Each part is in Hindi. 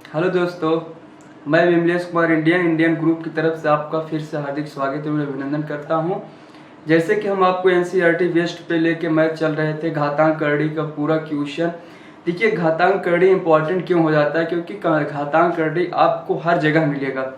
हेलो दोस्तों, मैं विमलेश कुमार इंडियन ग्रुप की तरफ से आपका फिर से हार्दिक स्वागत एवं अभिनंदन करता हूं। जैसे कि हम आपको एनसीईआरटी वेस्ट पे लेके मैथ चल रहे थे, घातांक करड़ी का पूरा क्वेश्चन। देखिए, घातांक करड़ी इंपॉर्टेंट क्यों हो जाता है, क्योंकि घातांक करड़ी आपको हर जगह मिलेगा।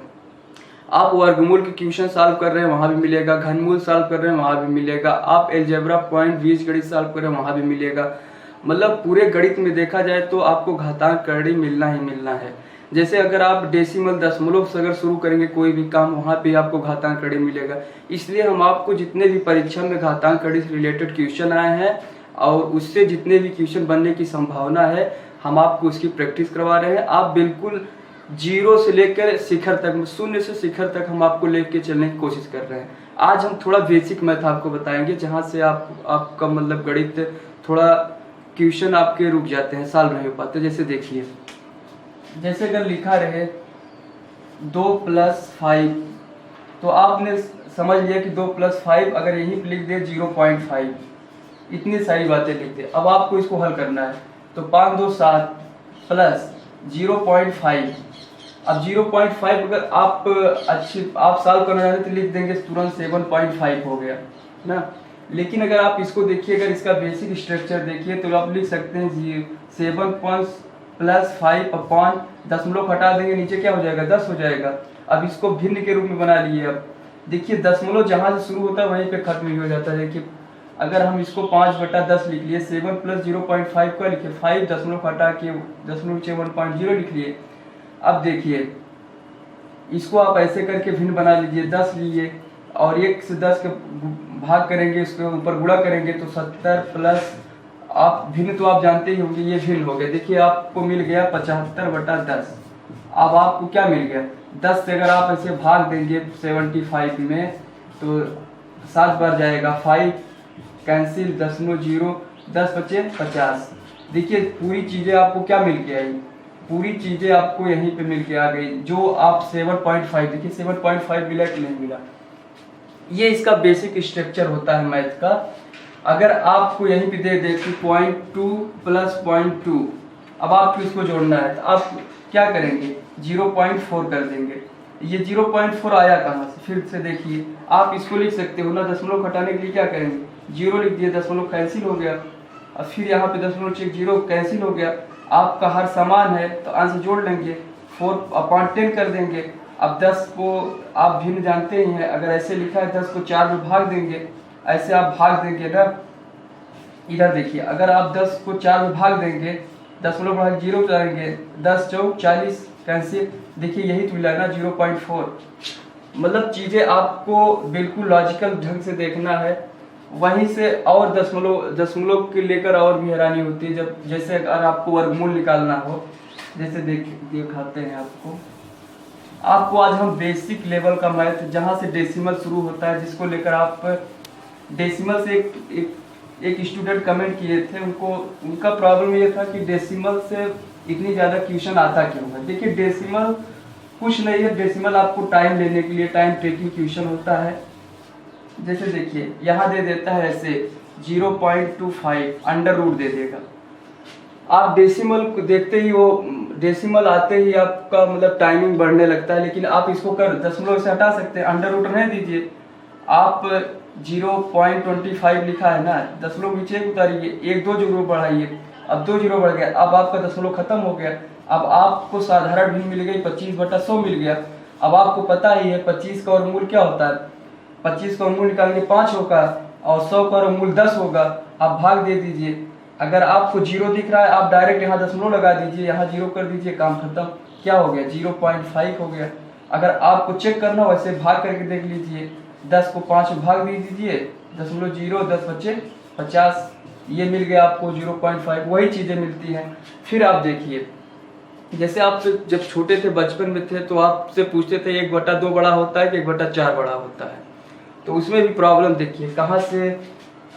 आप वर्गमूल के क्वेश्चन सॉल्व कर रहे हैं वहाँ भी मिलेगा, घनमूल सॉल्व कर रहे हैं वहाँ भी मिलेगा, आप एलजेब्रा पॉइंट बीजगणित सॉल्व कर रहे हैं वहाँ भी मिलेगा। मतलब पूरे गणित में देखा जाए तो आपको घातांक करड़ी मिलना ही मिलना है। जैसे अगर आप डेसिमल दशमलव से अगर शुरू करेंगे कोई भी काम, वहाँ पे आपको घातांक करड़ी मिलेगा। इसलिए हम आपको जितने भी परीक्षा में घातांक करड़ी से रिलेटेड क्वेश्चन आए हैं और उससे जितने भी क्वेश्चन बनने की संभावना है, हम आपको उसकी प्रैक्टिस करवा रहे हैं। आप बिल्कुल जीरो से लेकर शिखर तक, शून्य से शिखर तक हम आपको लेके चलने की कोशिश कर रहे हैं। आज हम थोड़ा बेसिक मैथ आपको बताएंगे, जहाँ से आपका मतलब गणित थोड़ा क्वेश्चन आपके रुक जाते हैं, सॉल्व नहीं हो पाते। जैसे देखिए, जैसे अगर लिखा रहे 2+5, तो आपने समझ लिया कि 2+5 अगर यहीं पे लिख दे 0.5, इतनी सारी बातें लिख दे। अब आपको इसको हल करना है, तो 5 2 7 प्लस 0.5। अब 0.5 अगर आप सॉल्व करना चाहते तो लिख देंगे तुरंत 7.5 हो गया ना। लेकिन अगर आप इसको देखिए, अगर इसका बेसिक स्ट्रक्चर देखिए, तो आप लिख सकते हैं 7+5 अपॉन दशमलव हटा देंगे, नीचे क्या हो जाएगा 10 हो जाएगा। अब इसको भिन्न के रूप में बना लिए। अब देखिए, दशमलव जहाँ से शुरू होता है वहीं पे खत्म ही हो जाता है। देखिए, अगर हम इसको 5/10 लिख लिए, 7 + 0.5 का लिखे, 5 दशमलव हटा के दशमलव 1.0 लिख लिए। अब देखिए, इसको आप ऐसे करके भिन्न बना लीजिए। 10 लिए और 1 से 10 के भाग करेंगे, इसके ऊपर गुणा करेंगे तो 70 प्लस, आप भिन्न तो आप जानते ही होंगे, ये भिन्न हो गया। देखिए, आपको मिल गया 75/10। अब आपको क्या मिल गया, 10 से अगर आप ऐसे भाग देंगे 75 में तो 7 बार जाएगा, 5 कैंसिल, 0 10 बचे 50। देखिए, पूरी चीजें आपको क्या मिल के आई, पूरी चीजें आपको यहीं पे मिल के आ गई। जो आप 7.5, देखिए 7.5 मिला कि नहीं मिला। ये इसका बेसिक स्ट्रक्चर होता है मैथ का। अगर आपको यहीं पे दे दे कि 0.2 + 0.2, अब आपको इसको जोड़ना है तो आप क्या करेंगे, 0.4 कर देंगे। ये 0.4 आया कहाँ से, फिर से देखिए, आप इसको लिख सकते हो ना, दशमलव घटाने के लिए क्या करेंगे, 0 लिख दिए, दशमलव कैंसिल हो गया। और फिर यहाँ पे दशमलव चेक 0 कैंसिल हो गया। आपका हर समान है तो आंसर जोड़ लेंगे, 4/10 कर देंगे। अब 10 को आप भिन्न जानते ही हैं, अगर ऐसे लिखा है 10 को 4 में भाग देंगे, ऐसे आप भाग देंगे ना। इधर देखिए, अगर आप 10 को 4 में भाग देंगे, दशमलव बढ़ा 0 करेंगे, 10 चौक 40 कैंसिल। देखिए, यही तो मिला ना 0.4। मतलब चीजें आपको बिल्कुल लॉजिकल ढंग से देखना है। वहीं से और दशमलव के लेकर और भी हैरानी होती है, जब जैसे अगर आपको वर्गमूल निकालना हो। जैसे दिखाते हैं आपको आज हम बेसिक लेवल का मैथ, जहाँ से डेसिमल शुरू होता है, जिसको लेकर आप डेसिमल से एक स्टूडेंट कमेंट किए थे, उनका प्रॉब्लम ये था कि डेसिमल से इतनी ज़्यादा क्वेश्चन आता क्यों है। देखिए, डेसिमल कुछ नहीं है, डेसिमल आपको टाइम लेने के लिए टाइम टेकिंग क्वेश्चन होता है। जैसे देखिए, यहाँ दे देता है ऐसे 0.25 अंडर रूट दे देगा। आप डेसिमल को देखते ही, वो डेसिमल आते ही आपका मतलब टाइमिंग बढ़ने लगता है। लेकिन आप इसको कर दशमलव से हटा सकते हैं, अंडर रूट रहने दीजिए। आप 0.25 लिखा है ना, दशमलव नीचे उतारिए, 1 2 जीरो बढ़ाइए, अब 2 जीरो बढ़ गया, अब आपका दशमलव खत्म हो गया। अब आपको साधारण भिन्न मिल गई, 25/100 मिल गया। अब आपको पता ही है 25 का वर्गमूल क्या होता है, 25 का वर्गमूल निकालेंगे 5 होगा और 100 का वर्गमूल 10 होगा। आप भाग दे दीजिए। अगर आपको 0 दिख रहा है, आप डायरेक्ट यहाँ दशमलव लगा दीजिए, यहाँ 0 कर दीजिए, काम खत्म। क्या हो गया, 0.5 हो गया। अगर आपको चेक करना हो, वैसे भाग करके देख लीजिए, 10 को 5 में भाग दे दीजिए, 0.0 10 बचे 50, ये मिल गया आपको 0.5। वही चीज़ें मिलती हैं। फिर आप देखिए, जैसे आप जब छोटे थे, बचपन में थे, तो आपसे पूछते थे 1/2 बड़ा होता है कि 1/4 बड़ा होता है। तो उसमें भी प्रॉब्लम देखिए कहाँ से।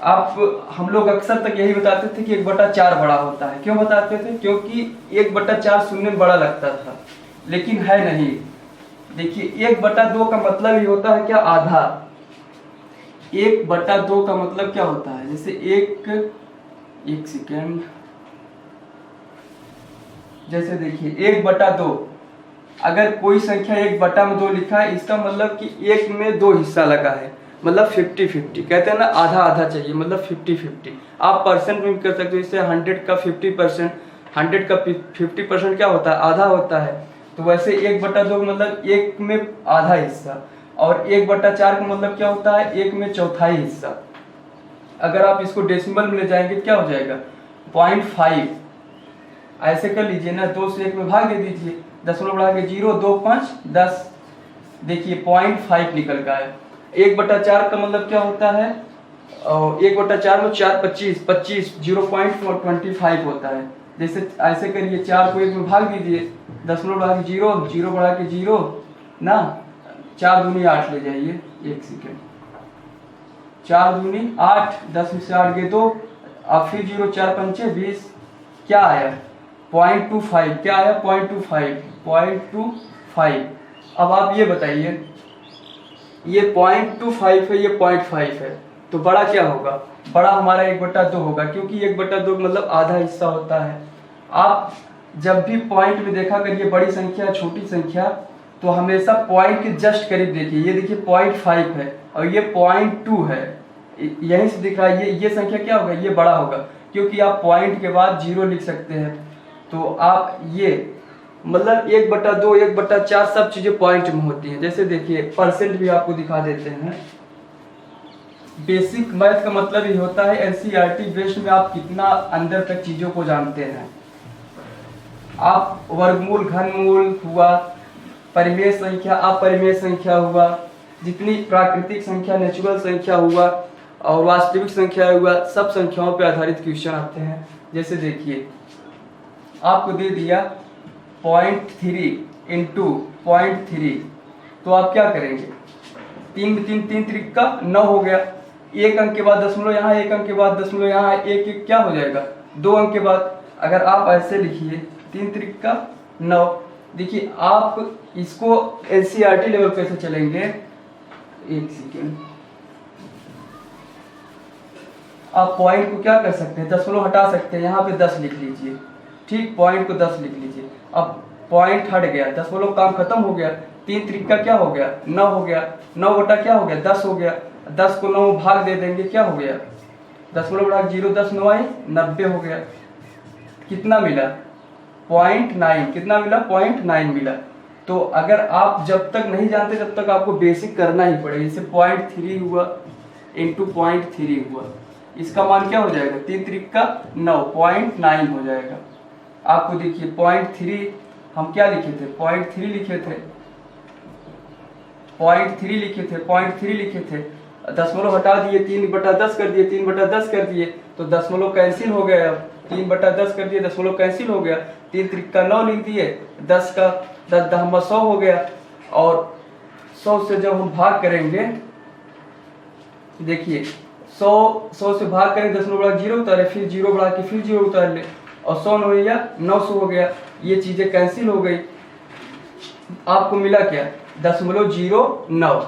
हम लोग अक्सर तक यही बताते थे कि 1/4 बड़ा होता है। क्यों बताते थे, क्योंकि 1/4 सुनने में बड़ा लगता था, लेकिन है नहीं। देखिए, 1/2 का मतलब ही होता है क्या, आधा। 1/2 का मतलब क्या होता है, जैसे एक सेकेंड, जैसे देखिए 1/2, अगर कोई संख्या 1/2 लिखा है, इसका मतलब कि 1 में 2 हिस्सा लगा है, मतलब 50-50, कहते हैं ना आधा आधा चाहिए, मतलब 50-50। आप परसेंट में भी कर सकते हो, इससे 100 का 50%, 100 का 50% क्या होता है, आधा होता है। तो वैसे 1/2 मतलब 1 में आधा हिस्सा, और 1/4 का मतलब क्या होता है, 1 में चौथाई हिस्सा। अगर आप इसको डेसिमल में ले जाएंगे क्या हो जाएगा, 0.5। ऐसे कर लीजिए ना, 2 से 1 में भाग दे दीजिए, 10 बढ़ा के 0, 2 5 10, देखिए 0.5 निकल का है। 1/4 का मतलब क्या होता है, 1/4 में 4 25, 0.25 होता है। जैसे ऐसे करिए, 4 को 1 में भाग दीजिए, 10 बढ़ा के 0, 0 बढ़ा के 0 ना, 4 दूनी 8 ले जाइए, 1 सेकेंड, 4 दूनी 8, 10 में से 8 गए 2, अब फिर 0, 4 पंचे 20, क्या आया 0.25, क्या आया 0.25। अब आप ये बताइए, ये 0.25 है, ये 0.5 है, तो बड़ा क्या होगा, बड़ा हमारा 1/2 होगा, क्योंकि 1/2 मतलब आधा हिस्सा होता है। आप जब भी पॉइंट में देखा करिए बड़ी संख्या छोटी संख्या, तो हमेशा पॉइंट के जस्ट करीब देखिए। ये देखिए 0.5 है और ये 0.2 है, यहीं से दिख रहा है ये संख्या क्या होगा, ये बड़ा होगा, क्योंकि आप पॉइंट के बाद 0 लिख सकते हैं। तो आप ये मतलब 1/2, 1/4 सब चीजें पॉइंट में होती हैं। जैसे देखिए परसेंट भी आपको दिखा देते हैं। बेसिक मैथ का मतलब ये होता है एनसीईआरटी बेस्ड में आप कितना अंदर तक चीजों को जानते हैं। आप वर्गमूल, घनमूल हुआ, परिमेय संख्या, अपरिमेय संख्या हुआ, जितनी प्राकृतिक संख्या, नेचुरल संख्या हुआ और वास्तविक संख्या हुआ, सब संख्याओं पर आधारित क्वेश्चन आते हैं। जैसे देखिए आपको दे दिया 0.3 इंटू 0.3, तो आप क्या करेंगे, 3 में 3, 3 त्रिक का 9 हो गया, एक अंक के बाद दशमलव यहाँ, एक अंक के बाद दशमलव यहाँ, एक एक क्या हो जाएगा 2 अंक के बाद। अगर आप ऐसे लिखिए 3 त्रिक का 9, देखिए आप इसको एनसीईआरटी लेवल कैसे चलेंगे, एक सेकेंड, आप पॉइंट को क्या कर सकते हैं, दशमलव हटा सकते हैं, यहाँ पे 10 लिख लीजिए, ठीक, पॉइंट को 10 लिख लीजिए। अब पॉइंट हट गया, दशमलव काम खत्म हो गया, 3 त्रिक का क्या हो गया 9 हो गया, 9 बटा क्या हो गया 10 हो गया, 10 को 9 भाग दे देंगे, क्या हो गया, दशमलव बढ़ा 0, 10 9 आई 90 हो गया। कितना मिला 0.9, कितना मिला 0.9 मिला। तो अगर आप जब तक नहीं जानते तब तक आपको बेसिक करना ही पड़ेगा। जैसे 0.3 हुआ इंटू 0.3 हुआ, इसका मान क्या हो जाएगा, 3 त्रिक का 9, 0.9 हो जाएगा। आपको देखिए 0.3 हम क्या लिखे थे, 0.3 लिखे थे, 0.3 लिखे थे, 0.3 लिखे थे, दशमलव हटा दिए, 3/10 कर दिए, 3/10 कर दिए, तो दशमलव कैंसिल हो गया। 3/10 कर दिए, दशमलव कैंसिल हो गया, 3 त्रिक का 9 लिख दिए, 10 का 10 10 100 हो गया। और 100 से जब हम भाग करेंगे, देखिए 100 से भाग करें, दशमलव बढ़ा 0 उतारे, फिर 0 बढ़ा के फिर 0 उतार ले, और 100 हो गया 900 हो गया, ये चीजें कैंसिल हो गई। आपको मिला क्या 0.09।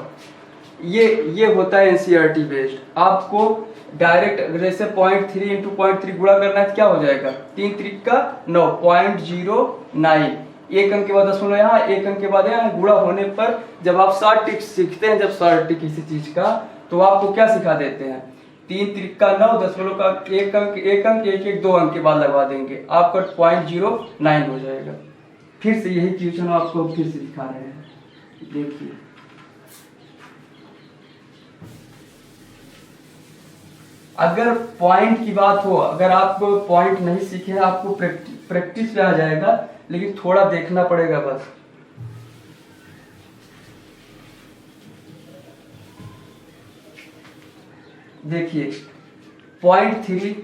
ये होता है एनसीईआरटी बेस्ड। आपको डायरेक्ट जैसे 0.3 इंटू 0.3 गुणा करना है, क्या हो जाएगा 3 त्रिक का 9, 0.09, एक अंक के बाद दशमलव यहाँ, एक अंक के बाद यहाँ, गुणा होने पर जब आप शॉर्ट ट्रिक सीखते हैं, जब शॉर्ट ट्रिक किसी चीज का, तो आपको क्या सिखा देते हैं, 3 त्रिक का 9, दशमलव का एक अंक, एक एक 2 अंक के बाद लगवा देंगे, आपका 0.09 हो जाएगा। फिर से यही क्वेश्चन आपको फिर से दिखा रहे हैं, देखिए अगर पॉइंट की बात हो, अगर आप पॉइंट नहीं सीखे हैं, आपको प्रैक्टिस पे आ जाएगा, लेकिन थोड़ा देखना पड़ेगा बस। देखिए 0.3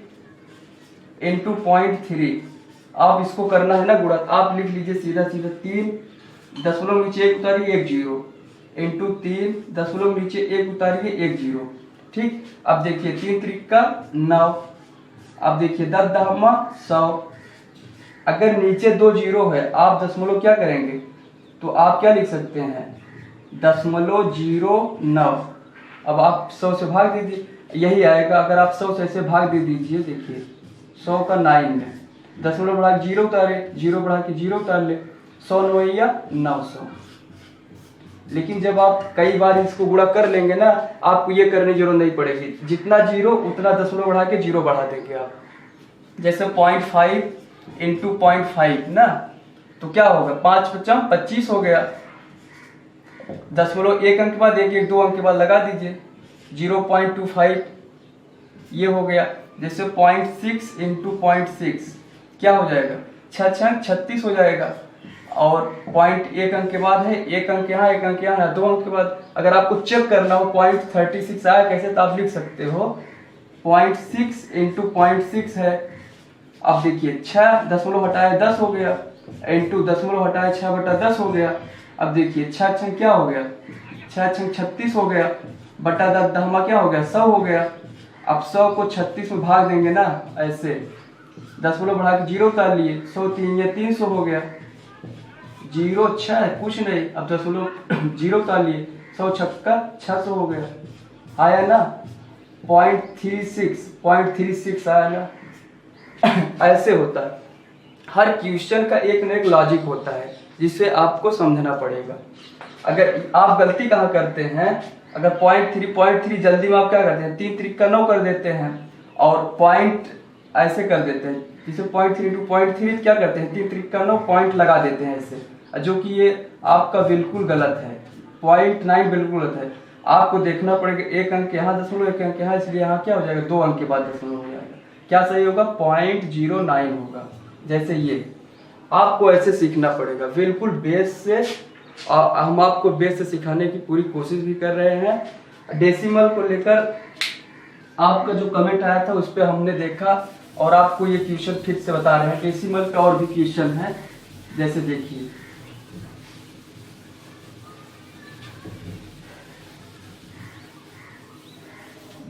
इंटू 0.3, आप इसको करना है ना गुणा, आप लिख लीजिए सीधा सीधा 3 दशमलव नीचे 1 उतारिए 1 0 इंटू 3 दशमलव नीचे 1 उतारिए 1 0, ठीक। अब देखिए 3 त्रिक का 9, अब देखिए 10 10 100, अगर नीचे 2 0 है, आप दशमलव क्या करेंगे, तो आप क्या लिख सकते हैं 0.09। अब आप 100 से भाग दीजिए, यही आएगा। अगर आप 100 से ऐसे भाग दे दीजिए, देखिए 100 का 9 है, दशमलव बढ़ा के 0 उतारे, 0 बढ़ा के 0 उतार ले, 100 9 या 900। लेकिन जब आप कई बार इसको गुणा कर लेंगे ना, आपको ये करने की जरूरत नहीं पड़ेगी, जितना 0 उतना दशमलव बढ़ा के 0 बढ़ा देंगे आप। जैसे 0.5 इंटू 0.5 ना, तो क्या होगा, 5 × 25 हो गया। दशमलव 1 अंक के बाद 1 2 अंक के बाद लगा दीजिए, 0.25 ये हो गया। जैसे 0.6 इंटू 0.6 क्या हो जाएगा, 6 × 36 हो जाएगा। और 0.1 अंक के बाद है, 1 अंक यहाँ 1 अंक यहाँ, 2 अंक के बाद अगर आपको चेक करना हो 0.36 आया कैसे, तो आप लिख सकते हो 0.6 इंटू 0.6 है। अब देखिए 6 दशमलव हटाए 10 हो गया, इंटू दशमलव हटाए 6/10 हो गया। अब देखिए 6 × क्या हो गया, 6 × 36 हो गया, बटा 10 दहमा क्या हो गया, 100 हो गया। अब 100 को 36 में भाग देंगे ना, ऐसे दशमलव बढ़ा के 0 उतार लिए, 100 3 या 300 हो गया। 0 6 कुछ नहीं, अब दशमलव 0 उतार लिए, 100 छक्का 600 हो गया। आया ना 0.36 आया ना। ऐसे होता है, हर क्वेश्चन का एक न एक लॉजिक होता है जिसे आपको समझना पड़ेगा। अगर आप गलती कहाँ करते हैं, अगर 0.3 जल्दी में आप क्या करते हैं, 3 3 का 9 कर देते हैं और पॉइंट ऐसे कर देते हैं, जिसे 0.3 इंटू 0.3 क्या करते हैं, 3 3 का 9 पॉइंट लगा देते हैं ऐसे, जो कि ये आपका बिल्कुल गलत है। 0.9 बिल्कुल गलत है। आपको देखना पड़ेगा 1 अंक यहाँ दशमलव, 1 अंक यहाँ, इसलिए यहाँ क्या हो जाएगा, 2 अंक के बाद दशमलव हो जाएगा। क्या सही होगा, 0.09 होगा। जैसे ये आपको ऐसे सीखना पड़ेगा बिल्कुल बेस से। हम आपको बेस से सिखाने की पूरी कोशिश भी कर रहे हैं। डेसिमल को लेकर आपका जो कमेंट आया था उस पर हमने देखा और आपको ये क्वेश्चन फिर से बता रहे हैं। डेसिमल का और भी क्वेश्चन है, जैसे देखिए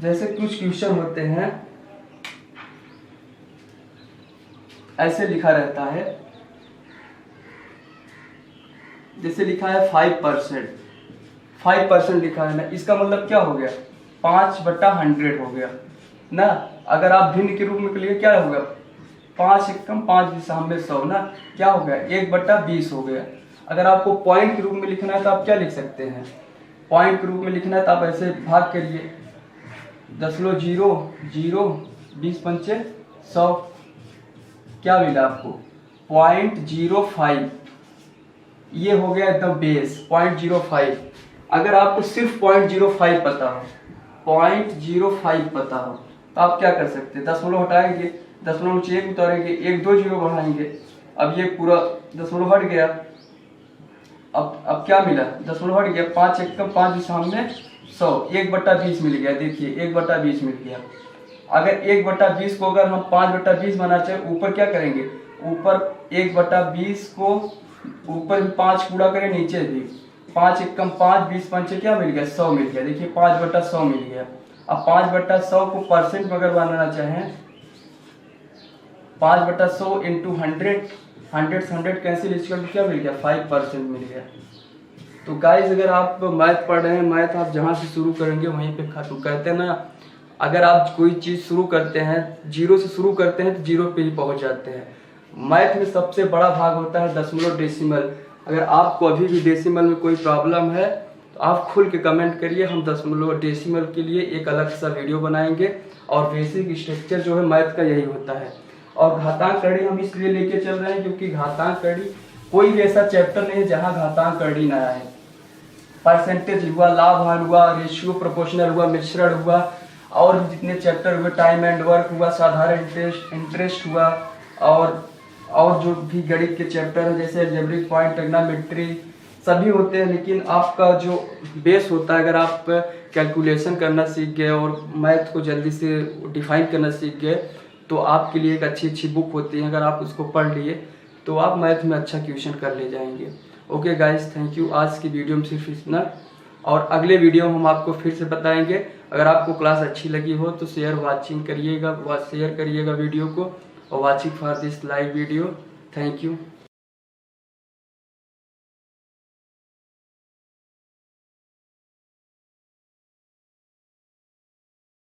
जैसे कुछ क्वेश्चन होते हैं ऐसे लिखा रहता है, जैसे लिखा है 5% लिखा है ना, इसका मतलब क्या हो गया, 5/100 हो गया ना। अगर आप भिन्न के रूप में लिए क्या होगा, 5 × 5 = 100 ना, क्या हो गया 1/20 हो गया। अगर आपको पॉइंट के रूप में लिखना है तो आप क्या लिख सकते हैं, पॉइंट के रूप में लिखना है तो आप ऐसे भाग करिए, 0.00 20 पंचे 100, क्या मिला आपको 0.05, ये हो गया एकदम बेस 0.05। अगर आपको सिर्फ 0.05 पता हो, 0.05 पता हो तो आप क्या कर सकते हैं, दशमलव हटाएंगे, दशमलव से 1 उतारेंगे, 1 2 0 बढ़ाएंगे। अब ये पूरा दशमलव हट गया, अब क्या मिला, दशमलव हट गया, 5 × 5 = 100, 1/20 मिल गया। देखिए 1/20 मिल गया। अगर 1/20 को अगर हम 5/20 बनाना चाहे, ऊपर क्या करेंगे, ऊपर 1/20 को ऊपर भी 5 पूरा करें, नीचे भी 5 × 5 20 पंचे क्या मिल गया, 100 मिल गया। देखिए 5/100 मिल गया। अब 5/100 को परसेंट में अगर बनाना चाहें, 5/100 इंटू 100, 100 से 100 कैंसिल, इसका क्या मिल गया, 5% मिल गया। तो गाइज अगर आप मैथ पढ़ रहे हैं, मैथ आप जहाँ से शुरू करेंगे वहीं पे खत्म। कहते हैं ना, अगर आप कोई चीज़ शुरू करते हैं, 0 से शुरू करते हैं तो 0 पे ही पहुँच जाते हैं। मैथ में सबसे बड़ा भाग होता है दशमलव डेसिमल। अगर आपको अभी भी डेसिमल में कोई प्रॉब्लम है तो आप खुल के कमेंट करिए, हम दशमलव डेसिमल के लिए एक अलग सा वीडियो बनाएंगे। और बेसिक स्ट्रक्चर जो है मैथ का यही होता है। और घातांक कड़ी हम इसलिए लेके चल रहे हैं क्योंकि घातांक कड़ी कोई भी ऐसा चैप्टर नहीं है जहाँ घातांक कड़ी ना आए। परसेंटेज हुआ, लाभ हानि हुआ, रेशियो प्रोपोर्शनल हुआ, मिश्रण हुआ, और जितने चैप्टर हुए, टाइम एंड वर्क हुआ, साधारण इंटरेस्ट हुआ, और जो भी गणित के चैप्टर है जैसे अलजेब्रिक पॉइंट, ट्रिग्नोमेट्री, सभी होते हैं। लेकिन आपका जो बेस होता है, अगर आप कैलकुलेशन करना सीख गए और मैथ को जल्दी से डिफाइन करना सीख गए तो आपके लिए एक अच्छी बुक होती है। अगर आप उसको पढ़ लिए तो आप मैथ में अच्छा क्वेश्चन कर ले जाएंगे। Okay guys, thank you. आज की वीडियो में सिर्फ इतना, और अगले वीडियो में हम आपको फिर से बताएंगे। अगर आपको क्लास अच्छी लगी हो तो शेयर करिएगा वीडियो को, और watching for this live video. Thank you.